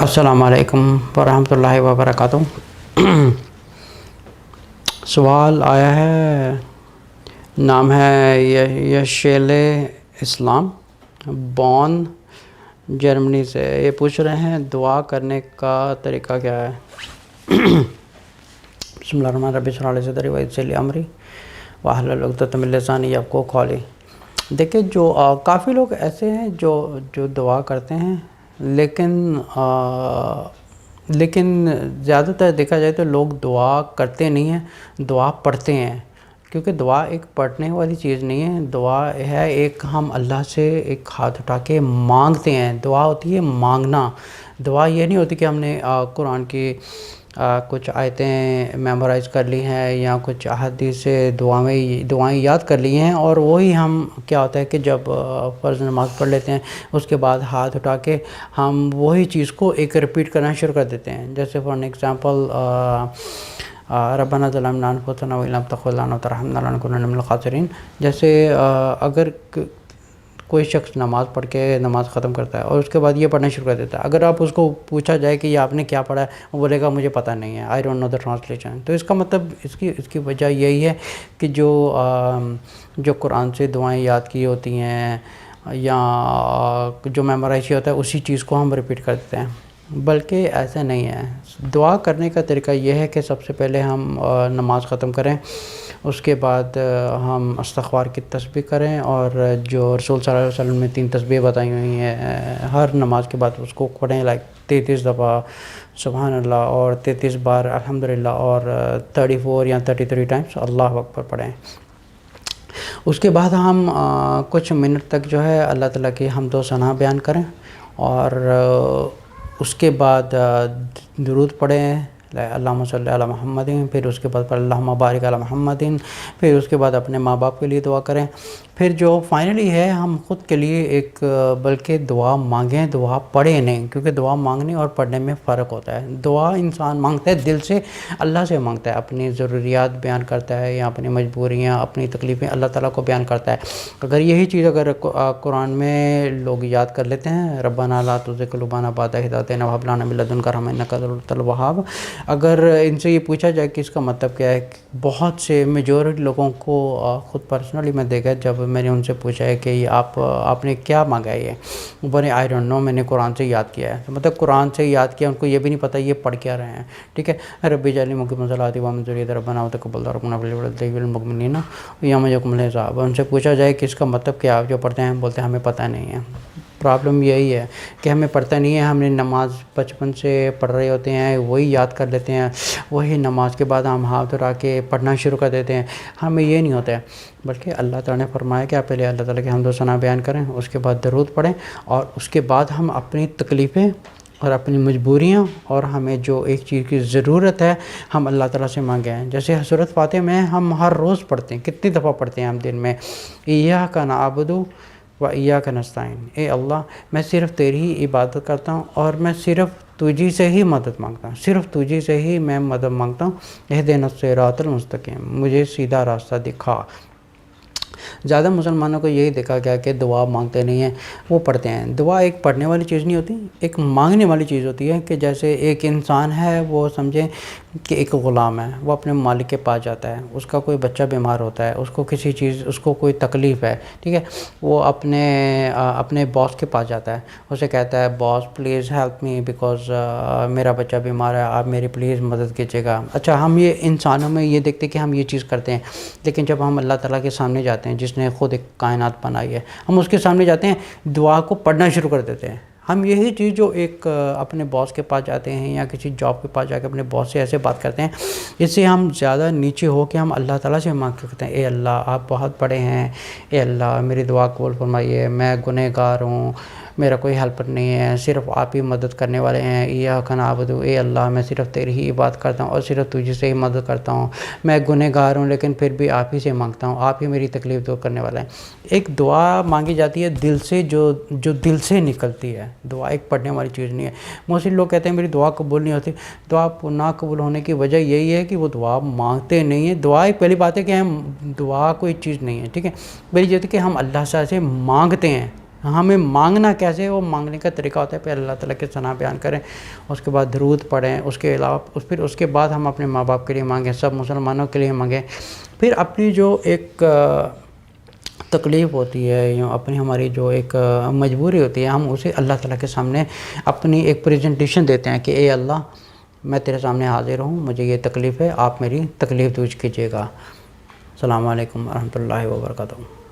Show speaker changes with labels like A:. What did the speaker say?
A: السلام علیکم ورحمۃ اللہ وبرکاتہ۔ سوال آیا ہے، نام ہے یشیل اسلام، بون جرمنی سے۔ یہ پوچھ رہے ہیں دعا کرنے کا طریقہ کیا ہے۔ بسم اللہ الرحمن الرحیم، رب اشرح لی صدری ویسر لی امری واحلل عقدۃ من لسانی یفقہوا قولی۔ دیکھیں، جو کافی لوگ ایسے ہیں جو دعا کرتے ہیں، لیکن زیادہ تر دیکھا جائے تو لوگ دعا کرتے نہیں ہیں، دعا پڑھتے ہیں۔ کیونکہ دعا ایک پڑھنے والی چیز نہیں ہے، دعا ہے ایک ہم اللہ سے ایک ہاتھ اٹھا کے مانگتے ہیں۔ دعا ہوتی ہے مانگنا۔ دعا یہ نہیں ہوتی کہ ہم نے قرآن کی کچھ آیتیں میمورائز کر لی ہیں یا کچھ احادیث سے دعائیں یاد کر لی ہیں، اور وہی ہم کیا ہوتا ہے کہ جب فرض نماز پڑھ لیتے ہیں اس کے بعد ہاتھ اٹھا کے ہم وہی چیز کو ایک ریپیٹ کرنا شروع کر دیتے ہیں۔ جیسے فار ایگزامپل ربنا ظلمنا انفسنا وان لم تغفر لنا وترحمنا لنکونن من الخاسرین۔ جیسے اگر کوئی شخص نماز پڑھ کے نماز ختم کرتا ہے اور اس کے بعد یہ پڑھنا شروع کر دیتا ہے، اگر آپ اس کو پوچھا جائے کہ یہ آپ نے کیا پڑھا ہے، وہ بولے گا مجھے پتہ نہیں ہے، I don't know the translation. تو اس کا مطلب اس کی وجہ یہی ہے کہ جو قرآن سے دعائیں یاد کی ہوتی ہیں یا جو میمورائز ہوتا ہے اسی چیز کو ہم ریپیٹ کر دیتے ہیں، بلکہ ایسا نہیں ہے۔ دعا کرنے کا طریقہ یہ ہے کہ سب سے پہلے ہم نماز ختم کریں، اس کے بعد ہم استغفار کی تسبیح کریں، اور جو رسول صلی اللہ علیہ وسلم نے 3 تسبیح بتائی ہوئی ہیں، ہر نماز کے بعد اس کو پڑھیں، 33 دفعہ سبحان اللہ، اور 33 بار الحمدللہ، اور 34 یا 33 ٹائمز اللہ اکبر پڑھیں۔ اس کے بعد ہم کچھ منٹ تک جو ہے اللہ تعالیٰ کی حمد و ثنا بیان کریں، اور اس کے بعد درود پڑھیں، اللہم صلی علی محمد، پھر اس کے بعد اللہم بارک علی محمد، پھر اس کے بعد اپنے ماں باپ کے لیے دعا کریں۔ پھر جو فائنلی ہے ہم خود کے لیے ایک بلکہ دعا مانگیں، دعا پڑھیں نہیں، کیونکہ دعا مانگنے اور پڑھنے میں فرق ہوتا ہے۔ دعا انسان مانگتا ہے دل سے، اللہ سے مانگتا ہے، اپنی ضروریات بیان کرتا ہے یا اپنی مجبوریاں، اپنی تکلیفیں اللہ تعالیٰ کو بیان کرتا ہے۔ اگر یہی چیز اگر قرآن میں لوگ یاد کر لیتے ہیں، ربنا لا تزغ قلوبنا بعد إذ هديتنا وهب لنا من لدنك رحمة إنك أنت الوهاب، اگر ان سے یہ پوچھا جائے کہ اس کا مطلب کیا ہے، بہت سے میجورٹی لوگوں کو خود پرسنلی میں دیکھا جب میں نے ان سے پوچھا ہے کہ آپ نے کیا مانگا ہے، یہ بولے آئی ڈونٹ نو، میں نے قرآن سے یاد کیا ہے۔ مطلب قرآن سے یاد کیا، ان کو یہ بھی نہیں پتہ یہ پڑھ کیا رہے ہیں، ٹھیک ہے۔ رب اجعلنی مقیم الصلاۃ ومن ذریتی ربنا وتقبل دعاء ربنا والمؤمنین یوم یقوم الحساب۔ ان سے پوچھا جائے کہ اس کا مطلب کیا جو پڑھتے ہیں، بولتے ہیں ہمیں پتہ نہیں ہے۔ پرابلم یہی ہے کہ ہمیں پتہ نہیں ہے، ہم نے نماز بچپن سے پڑھ رہے ہوتے ہیں، وہی یاد کر لیتے ہیں، وہی نماز کے بعد ہم ہاتھ اٹھا کے پڑھنا شروع کر دیتے ہیں، ہمیں یہ نہیں ہوتا ہے۔ بلکہ اللہ تعالیٰ نے فرمایا کہ آپ پہلے اللہ تعالیٰ کی حمد و ثنا بیان کریں، اس کے بعد درود پڑھیں، اور اس کے بعد ہم اپنی تکلیفیں اور اپنی مجبوریاں اور ہمیں جو ایک چیز کی ضرورت ہے ہم اللہ تعالیٰ سے مانگیں۔ جیسے سورۃ فاتحہ میں ہم ہر روز پڑھتے ہیں، کتنی دفعہ پڑھتے ہیں ہم دن میں، ایاک نعبد و ایاک نستعین، اے اللہ میں صرف تیری ہی عبادت کرتا ہوں اور میں صرف تجھی سے ہی مدد مانگتا ہوں، صرف تجھی سے ہی میں مدد مانگتا ہوں۔ اہدنا الصراط المستقیم، مجھے سیدھا راستہ دکھا۔ زیادہ مسلمانوں کو یہی دیکھا گیا کہ دعا مانگتے نہیں ہیں، وہ پڑھتے ہیں۔ دعا ایک پڑھنے والی چیز نہیں ہوتی، ایک مانگنے والی چیز ہوتی ہے۔ کہ جیسے ایک انسان ہے، وہ سمجھیں کہ ایک غلام ہے، وہ اپنے مالک کے پاس جاتا ہے، اس کا کوئی بچہ بیمار ہوتا ہے، اس کو کسی چیز، اس کو کوئی تکلیف ہے، ٹھیک ہے، وہ اپنے باس کے پاس جاتا ہے، اسے کہتا ہے باس پلیز ہیلپ می بیکاز میرا بچہ بیمار ہے، آپ میری پلیز مدد کیجیے گا۔ اچھا، ہم یہ انسانوں میں یہ دیکھتے کہ ہم یہ چیز کرتے ہیں، لیکن جب ہم اللہ تعالیٰ کے سامنے جاتے ہیں جس نے خود ایک کائنات بنائی ہے، ہم اس کے سامنے جاتے ہیں، دعا کو پڑھنا شروع کر دیتے ہیں۔ ہم یہی چیز جو ایک اپنے باس کے پاس جاتے ہیں یا کسی جاب کے پاس جا کے اپنے باس سے ایسے بات کرتے ہیں، اس سے ہم زیادہ نیچے ہو کے ہم اللہ تعالیٰ سے مانگ کے کہتے ہیں، اے اللہ آپ بہت بڑے ہیں، اے اللہ میری دعا قبول فرمائیے، میں گنہگار ہوں، میرا کوئی ہیلپر نہیں ہے، صرف آپ ہی مدد کرنے والے ہیں، ایاک نعبد، اے اللہ میں صرف تیری ہی عبادت کرتا ہوں اور صرف تجھ سے ہی مدد کرتا ہوں، میں گنہگار ہوں لیکن پھر بھی آپ ہی سے مانگتا ہوں، آپ ہی میری تکلیف دور کرنے والا ہے۔ ایک دعا مانگی جاتی ہے دل سے، جو دل سے نکلتی ہے، دعا ایک پڑھنے والی چیز نہیں ہے۔ موسٹلی لوگ کہتے ہیں میری دعا قبول نہیں ہوتی، دعا نہ قبول ہونے کی وجہ یہی ہے کہ وہ دعا مانگتے نہیں ہیں۔ دعا ایک پہلی بات ہے کہ ہم دعا کوئی چیز نہیں ہے، ٹھیک ہے، پہلی چیز ہے کہ ہم اللہ سے مانگتے ہیں، ہمیں مانگنا کیسے ہے، وہ مانگنے کا طریقہ ہوتا ہے پھر اللہ تعالیٰ کے ثنا بیان کریں، اس کے بعد درود پڑھیں، اس کے علاوہ پھر اس کے بعد ہم اپنے ماں باپ کے لیے مانگیں، سب مسلمانوں کے لیے مانگیں. پھر اپنی جو ایک تکلیف ہوتی ہے یا اپنی ہماری جو ایک مجبوری ہوتی ہے، ہم اسے اللہ تعالیٰ کے سامنے اپنی ایک پریزنٹیشن دیتے ہیں کہ اے اللہ میں تیرے سامنے حاضر ہوں، مجھے یہ تکلیف ہے، آپ میری تکلیف دور کیجیے گا. السلام علیکم ورحمۃ اللہ وبرکاتہ.